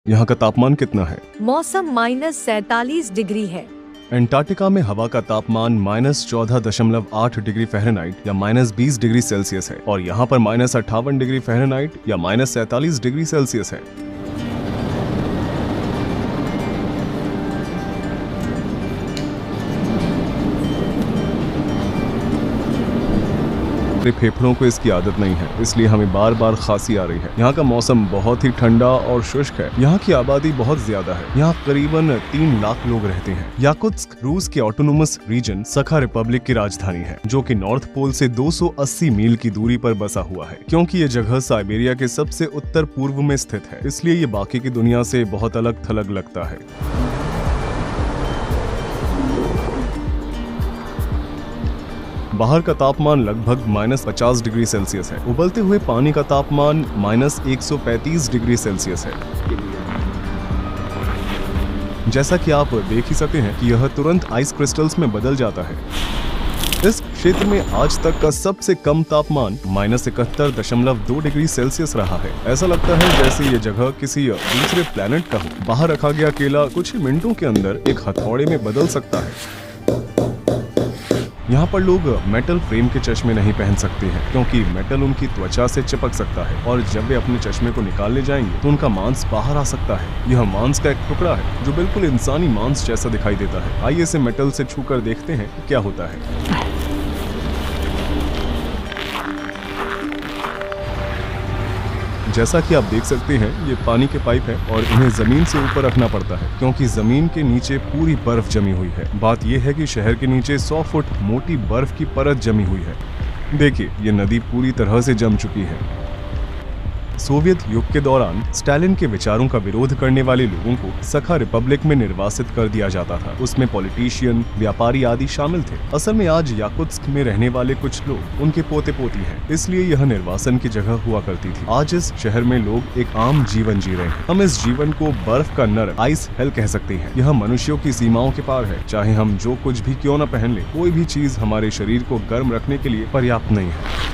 यहाँ का तापमान कितना है? मौसम -47 डिग्री है। अंटार्कटिका में हवा का तापमान -14.8 डिग्री फ़ारेनहाइट या -20 डिग्री सेल्सियस है और यहाँ पर -58 डिग्री फ़ारेनहाइट या -47 डिग्री सेल्सियस है। फेफड़ों को इसकी आदत नहीं है, इसलिए हमें बार बार खांसी आ रही है। यहाँ का मौसम बहुत ही ठंडा और शुष्क है। यहाँ की आबादी बहुत ज्यादा है। यहाँ करीबन 3 लाख लोग रहते हैं। याकुत्स्क रूस के ऑटोनोमस रीजन सखा रिपब्लिक की राजधानी है, जो कि नॉर्थ पोल से 280 मील की दूरी पर बसा हुआ है। क्योंकि ये जगह साइबेरिया के सबसे उत्तर पूर्व में स्थित है, इसलिए ये बाकी की दुनिया से बहुत अलग थलग लगता है। बाहर का तापमान लगभग -50 डिग्री सेल्सियस है। उबलते हुए पानी का तापमान -135 डिग्री सेल्सियस है। जैसा कि आप देख ही सकते हैं कि यह तुरंत आइस क्रिस्टल्स में बदल जाता है। इस क्षेत्र में आज तक का सबसे कम तापमान -71.2 डिग्री सेल्सियस रहा है। ऐसा लगता है जैसे ये जगह किसी दूसरे प्लेनेट का हो। बाहर रखा गया केला कुछ ही मिनटों के अंदर एक हथौड़े में बदल सकता है। यहाँ पर लोग मेटल फ्रेम के चश्मे नहीं पहन सकते हैं, क्योंकि मेटल उनकी त्वचा से चिपक सकता है और जब वे अपने चश्मे को निकालने जाएंगे तो उनका मांस बाहर आ सकता है। यह मांस का एक टुकड़ा है जो बिल्कुल इंसानी मांस जैसा दिखाई देता है। आइए इसे मेटल से छूकर देखते हैं कि क्या होता है। जैसा कि आप देख सकते हैं, ये पानी के पाइप है और इन्हें जमीन से ऊपर रखना पड़ता है, क्योंकि जमीन के नीचे पूरी बर्फ जमी हुई है। बात यह है कि शहर के नीचे 100 फुट मोटी बर्फ की परत जमी हुई है। देखिए, ये नदी पूरी तरह से जम चुकी है। सोवियत युग के दौरान स्टालिन के विचारों का विरोध करने वाले लोगों को सखा रिपब्लिक में निर्वासित कर दिया जाता था। उसमें पॉलिटिशियन, व्यापारी आदि शामिल थे। असल में आज याकुत्स्क में रहने वाले कुछ लोग उनके पोते पोती हैं, इसलिए यह निर्वासन की जगह हुआ करती थी। आज इस शहर में लोग एक आम जीवन जी रहे हैं। हम इस जीवन को बर्फ का नर, आइस हेल कह सकते हैं। यह मनुष्यों की सीमाओं के पार है। चाहे हम जो कुछ भी क्यों न पहन ले, कोई भी चीज हमारे शरीर को गर्म रखने के लिए पर्याप्त नहीं है।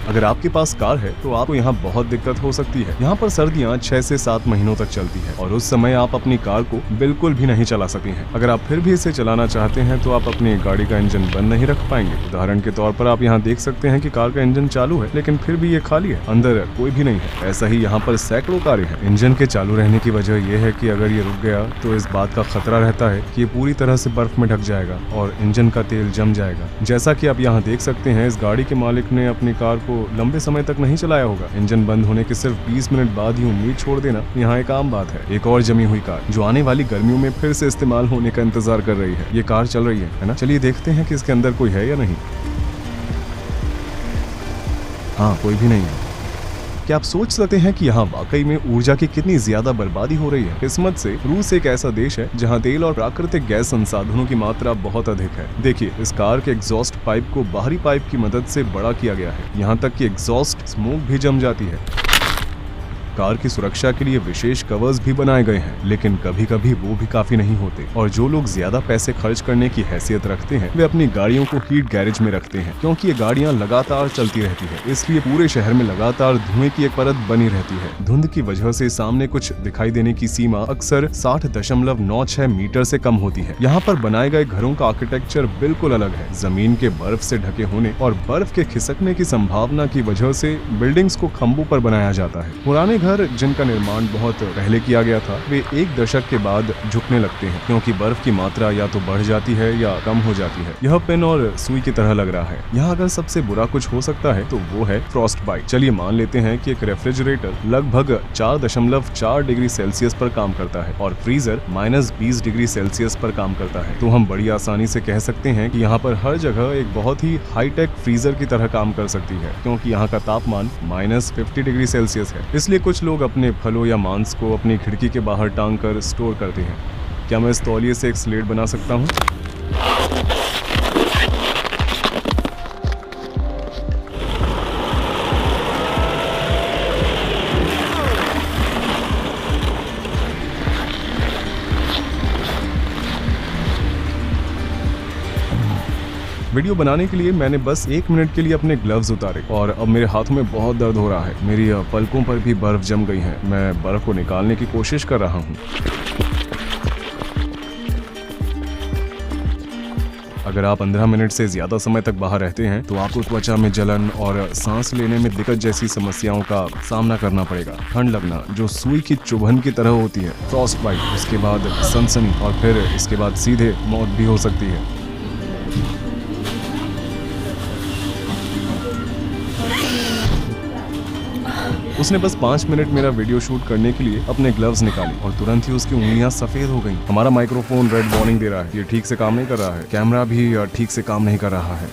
अगर आपके पास कार है तो आपको यहाँ बहुत दिक्कत हो सकती है। यहाँ पर सर्दियाँ 6 से 7 महीनों तक चलती है और उस समय आप अपनी कार को बिल्कुल भी नहीं चला सकते हैं। अगर आप फिर भी इसे चलाना चाहते हैं तो आप अपनी गाड़ी का इंजन बंद नहीं रख पाएंगे। उदाहरण के तौर पर आप यहाँ देख सकते हैं कि कार का इंजन चालू है, लेकिन फिर भी ये खाली है, अंदर कोई भी नहीं है। ऐसा ही यहाँ पर सैकड़ों कारें हैं। इंजन के चालू रहने की वजह यह है कि अगर ये रुक गया तो इस बात का खतरा रहता है कि ये पूरी तरह से बर्फ में ढक जाएगा और इंजन का तेल जम जाएगा। जैसा कि आप यहाँ देख सकते हैं, इस गाड़ी के मालिक ने अपनी कार को लंबे समय तक नहीं चलाया होगा। इंजन बंद होने के सिर्फ 20 मिनट बाद ही उम्मीद छोड़ देना यहाँ एक आम बात है। एक और जमी हुई कार जो आने वाली गर्मियों में फिर से इस्तेमाल होने का इंतजार कर रही है। ये कार चल रही है ना? चलिए देखते हैं कि इसके अंदर कोई है या नहीं। हाँ, कोई भी नहीं है। क्या आप सोच सकते हैं कि यहाँ वाकई में ऊर्जा की कितनी ज्यादा बर्बादी हो रही है? किस्मत से रूस एक ऐसा देश है जहाँ तेल और प्राकृतिक गैस संसाधनों की मात्रा बहुत अधिक है। देखिए, इस कार के एग्जॉस्ट पाइप को बाहरी पाइप की मदद से बड़ा किया गया है। यहाँ तक कि एग्जॉस्ट स्मोक भी जम जाती है। कार की सुरक्षा के लिए विशेष कवर्स भी बनाए गए हैं, लेकिन कभी कभी वो भी काफी नहीं होते और जो लोग ज्यादा पैसे खर्च करने की हैसियत रखते हैं वे अपनी गाड़ियों को हीट गैरेज में रखते हैं, क्योंकि ये गाड़ियां लगातार चलती रहती है। इसलिए पूरे शहर में लगातार धुएं की एक परत बनी रहती है। धुंध की वजह से सामने कुछ दिखाई देने की सीमा अक्सर 60.96 मीटर से कम होती है। यहाँ पर बनाए गए घरों का आर्किटेक्चर बिल्कुल अलग है। जमीन के बर्फ से ढके होने और बर्फ के खिसकने की संभावना की वजह से बिल्डिंग्स को खंभों पर बनाया जाता है। पुराने घर जिनका निर्माण बहुत पहले किया गया था, वे एक दशक के बाद झुकने लगते हैं, क्योंकि बर्फ की मात्रा या तो बढ़ जाती है या कम हो जाती है। यह पेन और सुई की तरह लग रहा है। यहाँ अगर सबसे बुरा कुछ हो सकता है तो वो है फ्रॉस्ट बाइट। चलिए मान लेते हैं कि एक रेफ्रिजरेटर लगभग 4.4 डिग्री सेल्सियस पर काम करता है और फ्रीजर -20 डिग्री सेल्सियस पर काम करता है, तो हम बड़ी आसानी से कह सकते हैं कि यहाँ पर हर जगह एक बहुत ही हाईटेक फ्रीजर की तरह काम कर सकती है, क्योंकि यहाँ का तापमान -50 डिग्री सेल्सियस है। इसलिए कुछ लोग अपने फलों या मांस को अपनी खिड़की के बाहर टांग कर स्टोर करते हैं। क्या मैं इस तौलिए से एक स्लेट बना सकता हूँ? वीडियो बनाने के लिए मैंने बस 1 मिनट के लिए अपने ग्लव्स उतारे और अब मेरे हाथों में बहुत दर्द हो रहा है। मेरी पलकों पर भी बर्फ जम गई है। मैं बर्फ को निकालने की कोशिश कर रहा हूँ। अगर आप 15 मिनट से ज्यादा समय तक बाहर रहते हैं तो आपको त्वचा में जलन और सांस लेने में दिक्कत जैसी समस्याओं का सामना करना पड़ेगा। ठंड लगना जो सुई की चुभन की तरह होती है, फ्रॉस्ट बाइट, उसके बाद सनसनी और फिर इसके बाद सीधे मौत भी हो सकती है। उसने बस 5 मिनट मेरा वीडियो शूट करने के लिए अपने ग्लव्स निकाले और तुरंत ही उसकी उंगलियां सफेद हो गईं। हमारा माइक्रोफोन रेड वार्निंग दे रहा है, ये ठीक से काम नहीं कर रहा है। कैमरा भी ठीक से काम नहीं कर रहा है।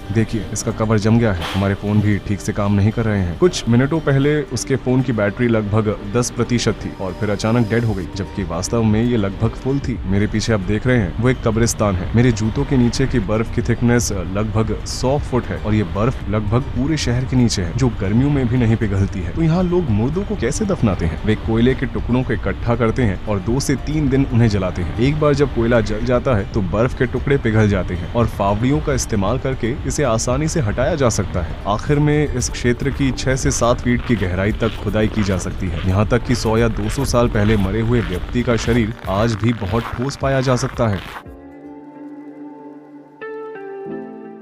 देखिए, इसका कवर जम गया है। हमारे फोन भी ठीक से काम नहीं कर रहे हैं। कुछ मिनटों पहले उसके फोन की बैटरी लगभग 10% थी और फिर अचानक डेड हो गई, जबकि वास्तव में ये लगभग फुल थी। मेरे पीछे आप देख रहे हैं वो एक कब्रिस्तान है। मेरे जूतों के नीचे की बर्फ की थिकनेस लगभग 100 फुट है और ये बर्फ लगभग पूरे शहर के नीचे है, जो गर्मियों में भी नहीं पिघलती है। तो यहाँ लोग मुर्दों को कैसे दफनाते हैं? वे कोयले के टुकड़ों को इकट्ठा करते हैं और 2 से 3 दिन उन्हें जलाते हैं। एक बार जब कोयला जल जाता है तो बर्फ के टुकड़े पिघल जाते हैं और फावड़ियों का इस्तेमाल करके इसे आसानी से हटाया जा सकता है। आखिर में इस क्षेत्र की 6 से 7 फीट की गहराई तक खुदाई की जा सकती है। यहाँ तक कि 100 या 200 साल पहले मरे हुए व्यक्ति का शरीर आज भी बहुत ठोस पाया जा सकता है।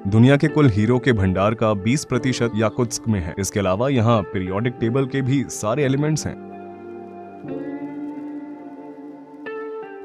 दुनिया के कुल हीरो के भंडार का 20% याकुत्स्क में है। इसके अलावा यहाँ पीरियोडिक टेबल के भी सारे एलिमेंट्स हैं।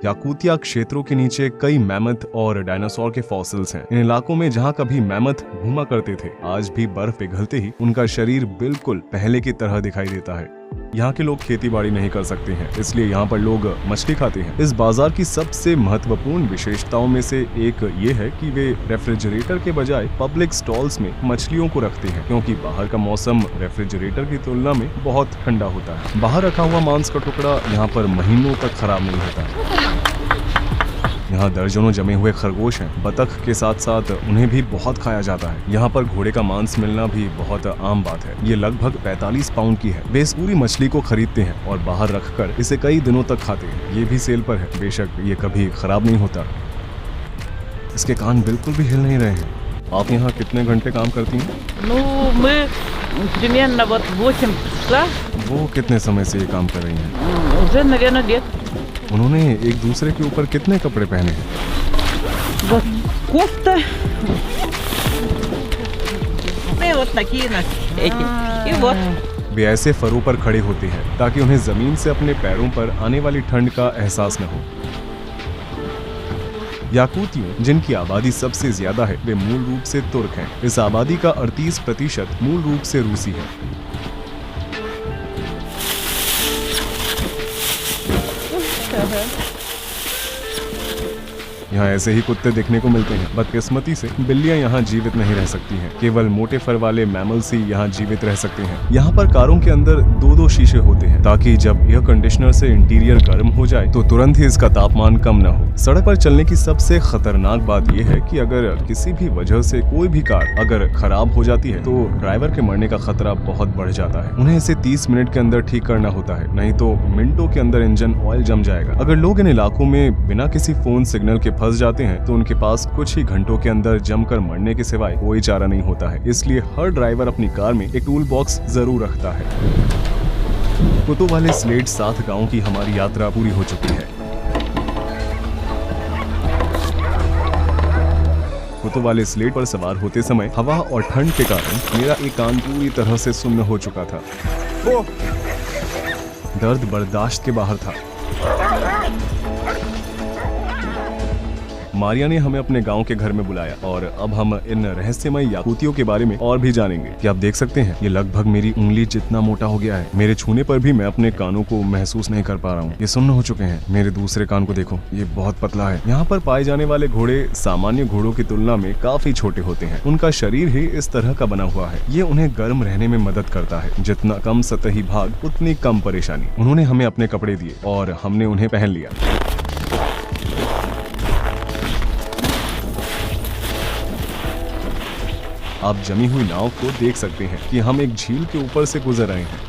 याकूतिया क्षेत्रों के नीचे कई मैमथ और डायनासोर के फॉसिल्स हैं। इन इलाकों में जहाँ कभी मैमथ घूमा करते थे, आज भी बर्फ पिघलते ही उनका शरीर बिल्कुल पहले की तरह दिखाई देता है। यहाँ के लोग खेती बाड़ी नहीं कर सकते हैं, इसलिए यहाँ पर लोग मछली खाते हैं। इस बाजार की सबसे महत्वपूर्ण विशेषताओं में से एक ये है कि वे रेफ्रिजरेटर के बजाय पब्लिक स्टॉल्स में मछलियों को रखते हैं, क्योंकि बाहर का मौसम रेफ्रिजरेटर की तुलना में बहुत ठंडा होता है। बाहर रखा हुआ मांस का टुकड़ा यहाँ पर महीनों तक खराब नहीं होता। यहाँ दर्जनों जमे हुए खरगोश हैं। बतख के साथ साथ उन्हें भी बहुत खाया जाता है। यहाँ पर घोड़े का मांस मिलना भी बहुत आम बात है। ये लगभग 45 पाउंड की है। वे इस पूरी मछली को खरीदते हैं और बाहर रखकर इसे कई दिनों तक खाते हैं। ये भी सेल पर है। बेशक ये कभी खराब नहीं होता। इसके कान बिल्कुल भी हिल नहीं रहे हैं। आप यहाँ कितने घंटे काम करती हैं? Примерно 8 часа. वो कितने समय से ये काम कर रही हैं? Уже, наверное, лет. उन्होंने एक दूसरे के ऊपर कितने कपड़े पहने हैं? Вот кофта. И вот такие эти. И вот. वे ऐसे फरों पर खड़े होते हैं ताकि उन्हें जमीन से अपने पैरों पर आने वाली ठंड का एहसास न हो। याकूतियों, जिनकी आबादी सबसे ज्यादा है, वे मूल रूप से तुर्क हैं। इस आबादी का 38% मूल रूप से रूसी है। यहाँ ऐसे ही कुत्ते देखने को मिलते हैं। बदकिस्मती से बिल्लियाँ यहाँ जीवित नहीं रह सकती हैं। केवल मोटे फर वाले मैमल्स ही यहाँ जीवित रह सकते हैं। यहाँ पर कारों के अंदर 2-2 शीशे होते हैं ताकि जब एयर कंडीशनर से इंटीरियर गर्म हो जाए तो तुरंत ही इसका तापमान कम न हो। सड़क पर चलने की सबसे खतरनाक बात यह है कि अगर किसी भी वजह से कोई भी कार अगर खराब हो जाती है तो ड्राइवर के मरने का खतरा बहुत बढ़ जाता है। उन्हें इसे 30 मिनट के अंदर ठीक करना होता है, नहीं तो मिनटों के अंदर इंजन ऑयल जम जाएगा। अगर लोग इन इलाकों में बिना किसी फोन सिग्नल के फंस जाते हैं तो उनके पास कुछ ही घंटों के अंदर जमकर मरने के सिवाय कोई चारा नहीं होता है। इसलिए हर ड्राइवर अपनी कार में एक टूल बॉक्स जरूर रखता है। कुत्तों वाले स्लेट 7 गांव की हमारी यात्रा पूरी हो चुकी है। कुत्तों वाले स्लेट पर सवार होते समय हवा और ठंड के कारण मेरा एक कान पूरी तरह से सुन्न हो चुका था। दर्द बर्दाश्त के बाहर था। मारिया ने हमें अपने गांव के घर में बुलाया और अब हम इन रहस्यमय याकूतियों के बारे में और भी जानेंगे। कि आप देख सकते हैं ये लगभग मेरी उंगली जितना मोटा हो गया है। मेरे छूने पर भी मैं अपने कानों को महसूस नहीं कर पा रहा हूँ। ये सुन्न हो चुके हैं। मेरे दूसरे कान को देखो, ये बहुत पतला है। यहाँ पर पाए जाने वाले घोड़े सामान्य घोड़ों की तुलना में काफी छोटे होते हैं। उनका शरीर ही इस तरह का बना हुआ है। ये उन्हें गर्म रहने में मदद करता है। जितना कम सतही भाग उतनी कम परेशानी। उन्होंने हमें अपने कपड़े दिए और हमने उन्हें पहन लिया। आप जमी हुई नाव को देख सकते हैं कि हम एक झील के ऊपर से गुजर रहे हैं।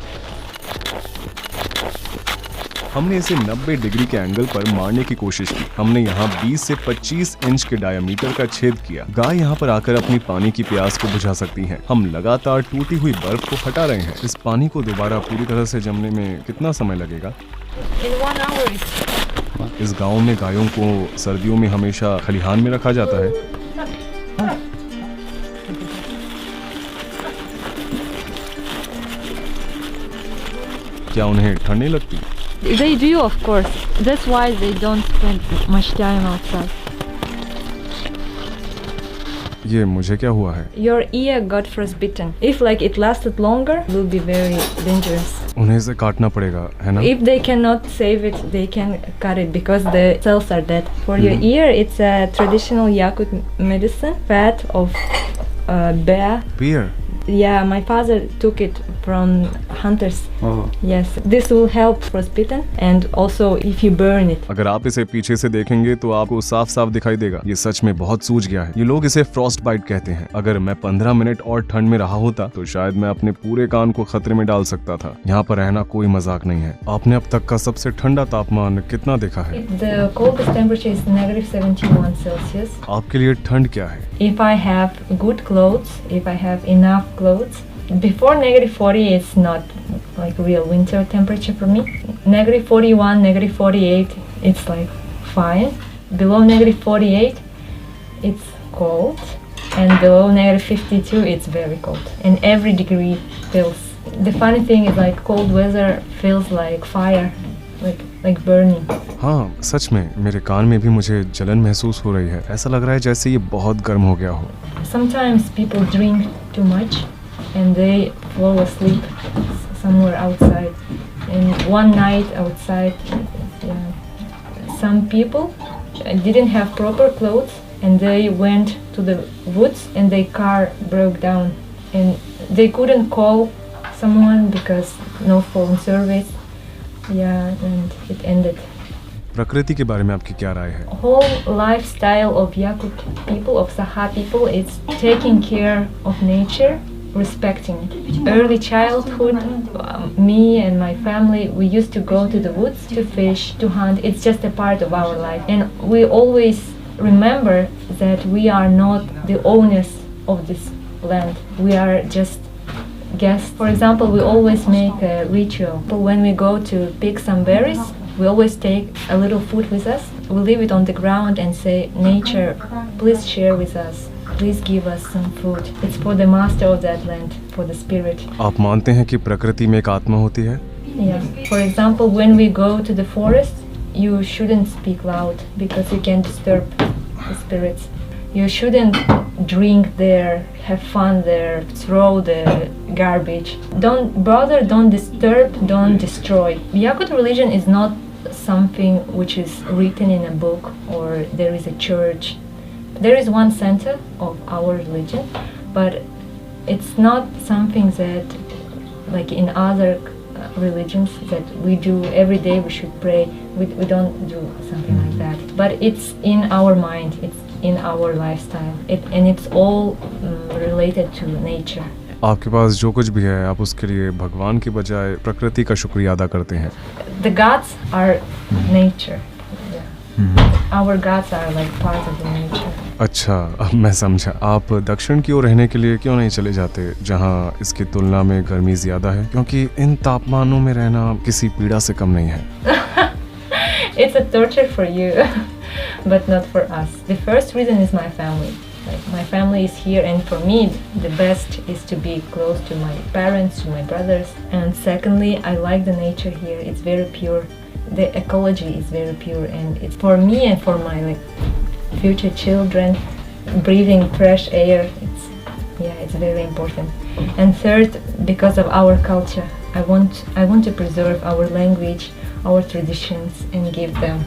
हमने इसे 90 डिग्री के एंगल पर मारने की कोशिश की। हमने यहाँ 20 से 25 इंच के डायमीटर का छेद किया। गाय यहाँ पर आकर अपनी पानी की प्यास को बुझा सकती है। हम लगातार टूटी हुई बर्फ को हटा रहे हैं। इस पानी को दोबारा पूरी तरह से जमने में कितना समय लगेगा? In 1 hour. इस गांव में गायों को सर्दियों में हमेशा खलिहान में रखा जाता है। क्या उन्हें ठंड नहीं लगती? They do, of course. That's why they don't spend much time outside. ये मुझे क्या हुआ है? Your ear got frostbitten. If like it lasted longer, it will be very dangerous. उन्हें इसे काटना पड़ेगा, है ना? If they cannot save it, they can cut it because the cells are dead. For your ear, it's a traditional Yakut medicine, fat of bear. Beer. Yeah, my father took it from hunters. Yes, this will help frostbitten and also if you burn it. अगर आप इसे पीछे से देखेंगे तो आपको साफ साफ दिखाई देगा। ये सच में बहुत सूज गया है। ये लोग इसे फ्रॉस्ट बाइट कहते हैं। अगर मैं 15 मिनट और ठंड में रहा होता तो शायद मैं अपने पूरे कान को खतरे में डाल सकता था। यहाँ पर रहना कोई मजाक नहीं है। आपने अब तक का सबसे ठंडा तापमान कितना देखा है? The coldest temperature is -71 Celsius. आपके लिए ठंड क्या है? If I have good clothes, if I have enough clothes, before -40 it's not like real winter temperature for me. -41, -48 it's like fine. Below -48 it's cold, and below -52 it's very cold. And every degree feels. The funny thing is like cold weather feels like fire, like burning. हाँ, सच में मेरे कान में भी मुझे जलन महसूस हो रही है। ऐसा लग रहा है जैसे ये बहुत गर्म हो गया हो। Sometimes people drink too much and they fall asleep somewhere outside. And one night outside, some people didn't have proper clothes and they went to the woods and their car broke down and they couldn't call someone because no phone service. Yeah, and it ended. प्रकृति के बारे में आपकी क्या राय है? Whole lifestyle of Yakut people, of Saha people, it's taking care of nature, respecting it. Early childhood, me and my family, we used to go to the woods to fish, to hunt. It's just a part of our life. And we always remember that we are not the owners of this land. We are just guests. For example, we always make a ritual. When we go to pick some berries, we always take a little food with us. We leave it on the ground and say, nature, please share with us. Please give us some food. It's for the master of that land, for the spirit. आप मानते हैं कि प्रकृति में एक आत्मा होती है? Yeah. For example, when we go to the forest, you shouldn't speak loud because you can disturb the spirits. You shouldn't drink there, have fun there, throw the garbage. Don't bother, don't disturb, don't destroy. Yakut religion is not something which is written in a book or there is a church. There is one center of our religion, but it's not something that like in other religions that we do every day. We should pray. We don't do something like that. But it's in our mind. It's in our lifestyle. And it's all related to nature. आपके पास जो कुछ भी है आप उसके लिए भगवान के बजाय प्रकृति का शुक्रिया अदा करते हैं। The gods are nature. Our gods are like part of the nature. अच्छा, अब मैं समझा। आप दक्षिण की ओर रहने के लिए क्यों नहीं चले जाते जहाँ इसकी तुलना में गर्मी ज्यादा है? क्योंकि इन तापमानों में रहना किसी पीड़ा से कम नहीं है। It's a torture for you, but not for us. The first reason is my family. Like my family is here, and for me, the best is to be close to my parents, to my brothers. And secondly, I like the nature here. It's very pure. The ecology is very pure, and it's for me and for my future children. Breathing fresh air, it's very important. And third, because of our culture, I want to preserve our language, our traditions, and give them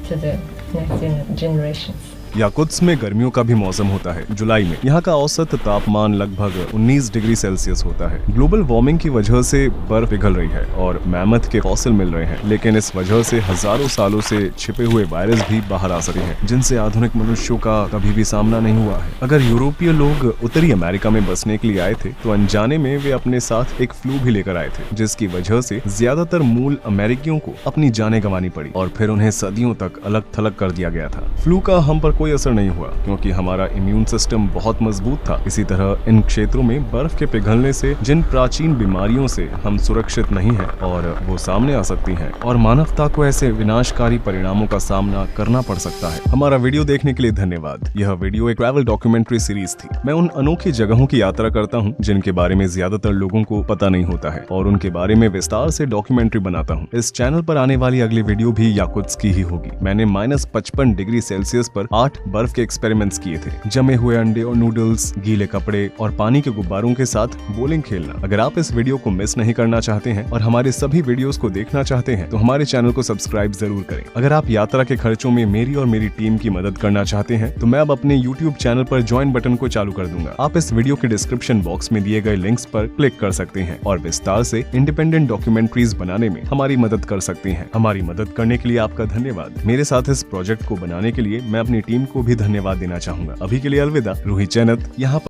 to the next generations. Yakutsk में गर्मियों का भी मौसम होता है। जुलाई में यहाँ का औसत तापमान लगभग 19 डिग्री सेल्सियस होता है। ग्लोबल वार्मिंग की वजह से बर्फ पिघल रही है और मैमथ के फॉसिल मिल रहे हैं, लेकिन इस वजह से हजारों सालों से छिपे हुए वायरस भी बाहर आ सकते हैं, जिनसे आधुनिक मनुष्यों का कभी भी सामना नहीं हुआ है। अगर यूरोपीय लोग उत्तरी अमेरिका में बसने के लिए आए थे तो अनजाने में वे अपने साथ एक फ्लू भी लेकर आए थे, जिसकी वजह से ज्यादातर मूल अमेरिकियों को अपनी जानें गंवानी पड़ी और फिर उन्हें सदियों तक अलग थलग कर दिया गया था। फ्लू का हम पर कोई असर नहीं हुआ क्योंकि हमारा इम्यून सिस्टम बहुत मजबूत था। इसी तरह इन क्षेत्रों में बर्फ के पिघलने से जिन प्राचीन बीमारियों से हम सुरक्षित नहीं हैं और वो सामने आ सकती हैं और मानवता को ऐसे विनाशकारी परिणामों का सामना करना पड़ सकता है। हमारा वीडियो देखने के लिए धन्यवाद। यह वीडियो एक ट्रैवल डॉक्यूमेंट्री सीरीज थी। मैं उन अनोखी जगहों की यात्रा करता हूँ जिनके बारे में ज्यादातर लोगों को पता नहीं होता है और उनके बारे में विस्तार से डॉक्यूमेंट्री बनाता हूँ। इस चैनल पर आने वाली अगली वीडियो भी याकुत्स्क की ही होगी। मैंने -55 डिग्री सेल्सियस पर 8 बर्फ के एक्सपेरिमेंट्स किए थे। जमे हुए अंडे और नूडल्स, गीले कपड़े और पानी के गुब्बारों के साथ बोलिंग खेलना। अगर आप इस वीडियो को मिस नहीं करना चाहते हैं और हमारे सभी वीडियोस को देखना चाहते हैं तो हमारे चैनल को सब्सक्राइब जरूर करें। अगर आप यात्रा के खर्चों में मेरी और मेरी टीम की मदद करना चाहते हैं तो मैं अब अपने YouTube चैनल पर ज्वाइन बटन को चालू कर दूंगा। आप इस वीडियो के डिस्क्रिप्शन बॉक्स में दिए गए लिंक्स पर क्लिक कर सकते हैं और विस्तार से इंडिपेंडेंट डॉक्यूमेंट्रीज बनाने में हमारी मदद कर सकते हैं। हमारी मदद करने के लिए आपका धन्यवाद। मेरे साथ इस प्रोजेक्ट को बनाने के लिए मैं अपनी टीम को भी धन्यवाद देना चाहूंगा। अभी के लिए अलविदा। रूही चैनत यहाँ